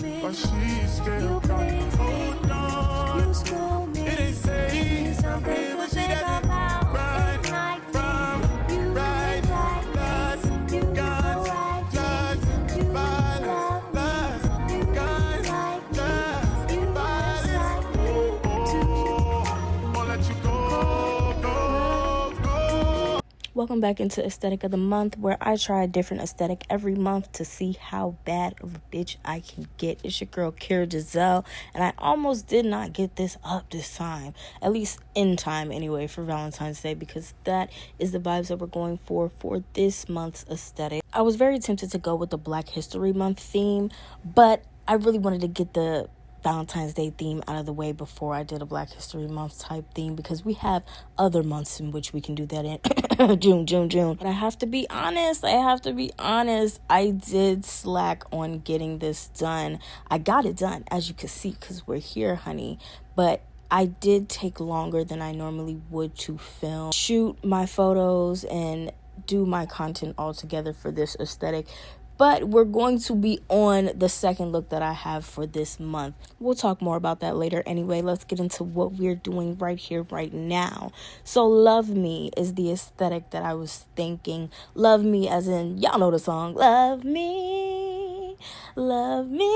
but she still can't hold on. It ain't safe from here, but she doesn't run from right lust, guns, drugs, violence, lust, guns, drugs, violence. Won't let you go, go, go. Welcome back into Aesthetic of the Month, where I try a different aesthetic every month to see how bad of a bitch I can get. It's your girl, Kira Giselle, and I almost did not get this up this time. At least in time, anyway, for Valentine's Day, because that is the vibes that we're going for this month's aesthetic. I was very tempted to go with the Black History Month theme, but I really wanted to get the Valentine's Day theme out of the way before I did a Black History Month type theme, because we have other months in which we can do that in June. But I have to be honest. I did slack on getting this done. I got it done, as you can see, because we're here, honey. But I did take longer than I normally would to film, shoot my photos, and do my content all together for this aesthetic. But we're going to be on the second look that I have for this month. We'll talk more about that later. Anyway, let's get into what we're doing right here, right now. So Love Me is the aesthetic that I was thinking. Love Me as in, y'all know the song, Love Me, Love Me.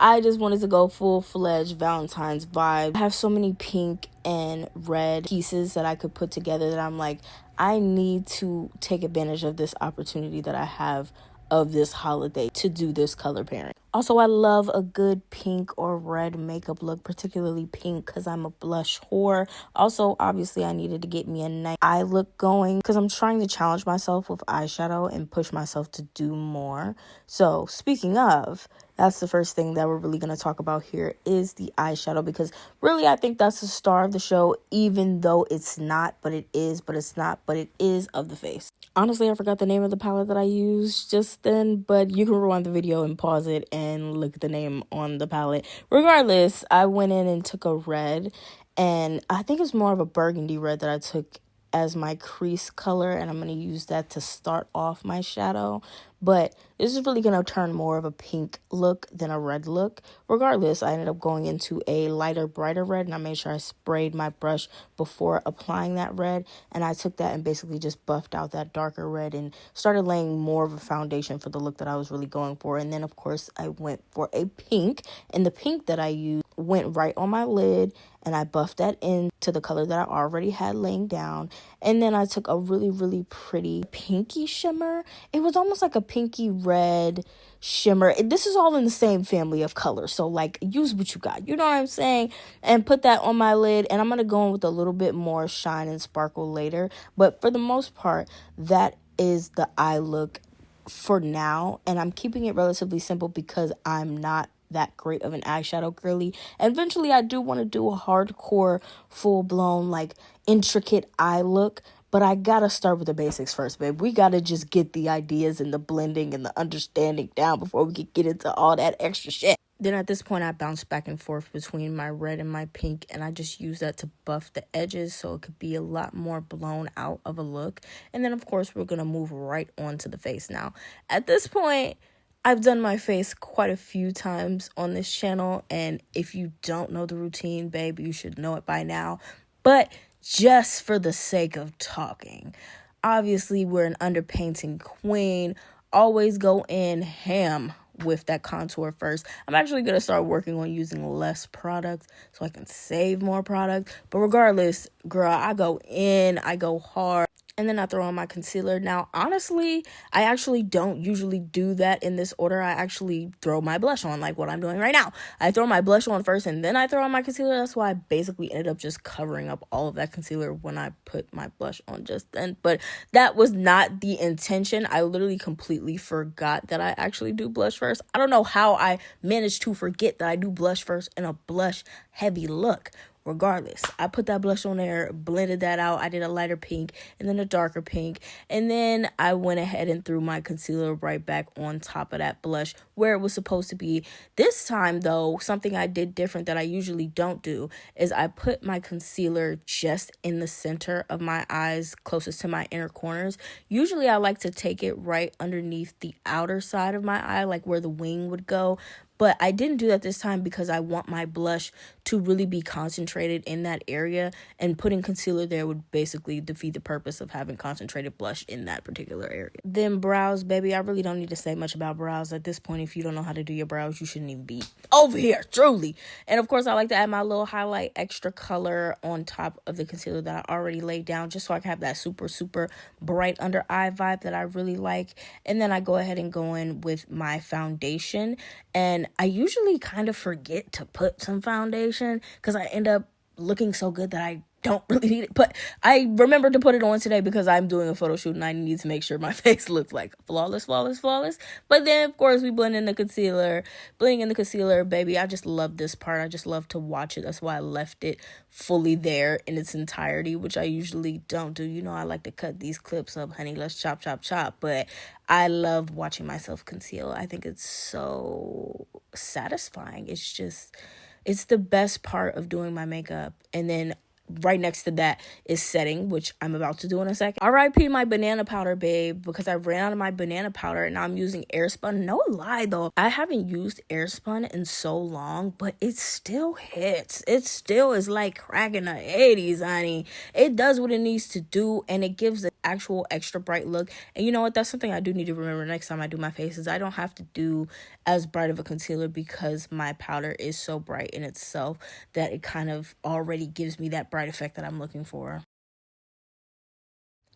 I just wanted to go full-fledged Valentine's vibe. I have so many pink and red pieces that I could put together that I'm like, I need to take advantage of this opportunity that I have of this holiday to do this color pairing. Also, I love a good pink or red makeup look, particularly pink because I'm a blush whore. Also, obviously, I needed to get me a nice eye look going because I'm trying to challenge myself with eyeshadow and push myself to do more. So, speaking of, that's the first thing that we're really going to talk about here is the eyeshadow, because really I think that's the star of the show, even though it's not, but it is, but it's not, but it is of the face. Honestly, I forgot the name of the palette that I used just then, but you can rewind the video and pause it and look at the name on the palette. Regardless, I went in and took a red, and I think it's more of a burgundy red that I took as my crease color, and I'm going to use that to start off my shadow. But this is really going to turn more of a pink look than a red look. Regardless, I ended up going into a lighter, brighter red, and I made sure I sprayed my brush before applying that red. And I took that and basically just buffed out that darker red and started laying more of a foundation for the look that I was really going for. And then, of course, I went for a pink, and the pink that I used went right on my lid, and I buffed that into the color that I already had laying down. And then I took a really, really pretty pinky shimmer. It was almost like a pinky red shimmer. This is all in the same family of colors, so like use what you got, you know what I'm saying, and put that on my lid. And I'm gonna go in with a little bit more shine and sparkle later, but for the most part, that is the eye look for now, and I'm keeping it relatively simple because I'm not that great of an eyeshadow girly. And eventually I do want to do a hardcore, full-blown, like intricate eye look, but I gotta start with the basics first, babe. We gotta just get the ideas and the blending and the understanding down before we can get into all that extra shit. Then at this point, I bounced back and forth between my red and my pink, and I just used that to buff the edges so it could be a lot more blown out of a look. And then, of course, we're gonna move right on to the face now. At this point, I've done my face quite a few times on this channel, and if you don't know the routine, babe, you should know it by now. But just for the sake of talking, obviously we're an underpainting queen. Always go in ham with that contour first. I'm actually going to start working on using less product so I can save more product. But regardless, girl, I go in, I go hard. And then I throw on my concealer. Now, honestly, I actually don't usually do that in this order. I actually throw my blush on, like what I'm doing right now. I throw my blush on first, and then I throw on my concealer. That's why I basically ended up just covering up all of that concealer when I put my blush on just then. But that was not the intention. I literally completely forgot that I actually do blush first. I don't know how I managed to forget that I do blush first in a blush-heavy look. regardless, I put that blush on there, blended that out. I did a lighter pink and then a darker pink. And then I went ahead and threw my concealer right back on top of that blush where it was supposed to be. This time, though, something I did different that I usually don't do is I put my concealer just in the center of my eyes, closest to my inner corners. Usually I like to take it right underneath the outer side of my eye, like where the wing would go. But I didn't do that this time because I want my blush to really be concentrated in that area, and putting concealer there would basically defeat the purpose of having concentrated blush in that particular area. Then brows, baby, I really don't need to say much about brows. At this point, if you don't know how to do your brows, you shouldn't even be over here, truly. And of course, I like to add my little highlight extra color on top of the concealer that I already laid down, just so I can have that super, super bright under eye vibe that I really like. And then I go ahead and go in with my foundation. And I usually kind of forget to put some foundation because I end up looking so good that I don't really need it. But I remembered to put it on today because I'm doing a photo shoot and I need to make sure my face looks like flawless, flawless, flawless. But then, of course, we blend in the concealer. Blending in the concealer, baby, I just love this part. I just love to watch it. That's why I left it fully there in its entirety, which I usually don't do. You know, I like to cut these clips up, honey. Let's chop, chop, chop. But I love watching myself conceal. I think it's so satisfying. It's the best part of doing my makeup. And then right next to that is setting, which I'm about to do in a second. R.I.P. my banana powder, babe, because I ran out of my banana powder and now I'm using Airspun. No lie, though. I haven't used Airspun in so long, but it still hits. It still is like cracking the 80s, honey. It does what it needs to do, and it gives an actual extra bright look. And you know what? That's something I do need to remember next time I do my faces. I don't have to do as bright of a concealer because my powder is so bright in itself that it kind of already gives me that bright effect that I'm looking for.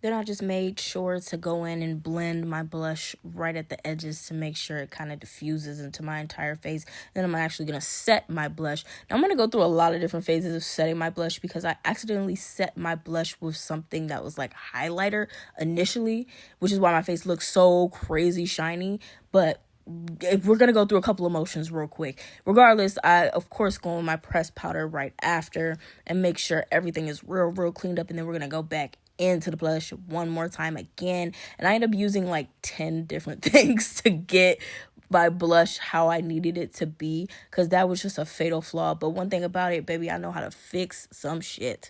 Then I just made sure to go in and blend my blush right at the edges to make sure it kind of diffuses into my entire face. Then I'm actually going to set my blush. Now I'm going to go through a lot of different phases of setting my blush because I accidentally set my blush with something that was like highlighter initially, which is why my face looks so crazy shiny. But if we're going to go through a couple of motions real quick. Regardless, I, of course, go on my pressed powder right after and make sure everything is real cleaned up. And then we're going to go back into the blush one more time again. And I end up using like 10 different things to get my blush how I needed it to be, because that was just a fatal flaw. But one thing about it, baby, I know how to fix some shit.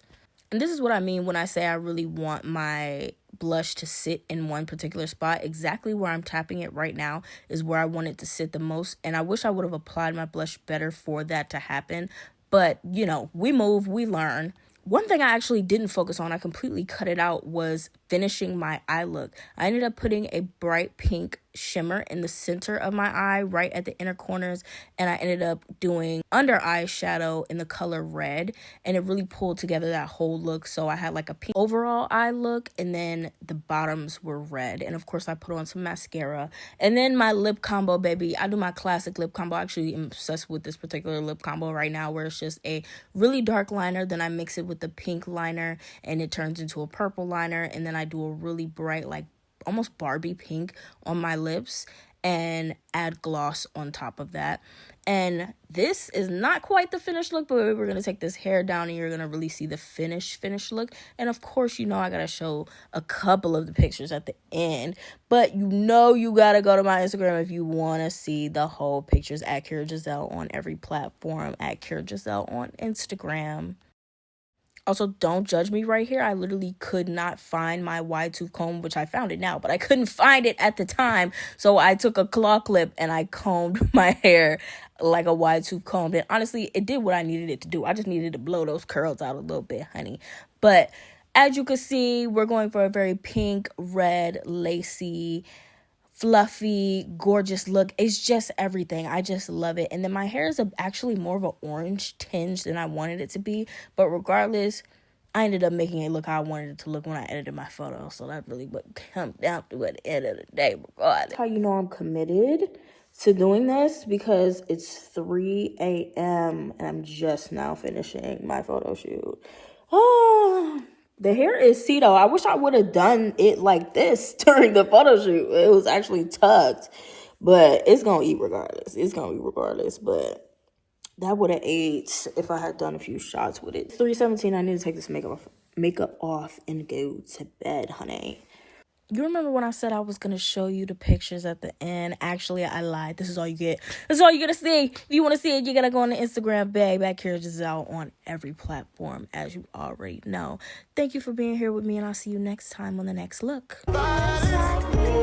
And this is what I mean when I say I really want my blush to sit in one particular spot. Exactly where I'm tapping it right now is where I want it to sit the most. And I wish I would have applied my blush better for that to happen. But, you know, we move, we learn. One thing I actually didn't focus on, I completely cut it out, was finishing my eye look. I ended up putting a bright pink shimmer in the center of my eye, right at the inner corners, and I ended up doing under eye shadow in the color red, and it really pulled together that whole look. So I had like a pink overall eye look, and then the bottoms were red, and of course I put on some mascara. And then my lip combo, baby, I do my classic lip combo. I actually am obsessed with this particular lip combo right now, where it's just a really dark liner, then I mix it with the pink liner and it turns into a purple liner, and then I do a really bright, like almost Barbie pink on my lips and add gloss on top of that. And this is not quite the finished look, but we're going to take this hair down and you're going to really see the finished look. And of course, you know, I got to show a couple of the pictures at the end, but you know, you got to go to my Instagram if you want to see the whole pictures, at Kira Giselle on every platform, at Kira Giselle on Instagram. Also, don't judge me right here. I literally could not find my wide tooth comb, which I found it now, but I couldn't find it at the time. So I took a claw clip and I combed my hair like a wide tooth comb. And honestly, it did what I needed it to do. I just needed to blow those curls out a little bit, honey. But as you can see, we're going for a very pink, red, lacy, fluffy, gorgeous look. It's just everything. I just love it. And then my hair is actually more of an orange tinge than I wanted it to be. But regardless, I ended up making it look how I wanted it to look when I edited my photo. So that really what comes down to at the end of the day, regardless. How you know I'm committed to doing this? Because it's 3 a.m. and I'm just now finishing my photo shoot. The hair is though. I wish I would have done it like this during the photo shoot. It was actually tucked, but it's going to eat regardless. It's going to eat regardless, but That would have aged if I had done a few shots with it. 3:17, I need to take this makeup off and go to bed, honey. You remember when I said I was going to show you the pictures at the end? Actually, I lied. This is all you get. This is all you're going to see. If you want to see it, you got to go on the Instagram, babe. Back here is out on every platform, as you already know. Thank you for being here with me, and I'll see you next time on the next look. Body.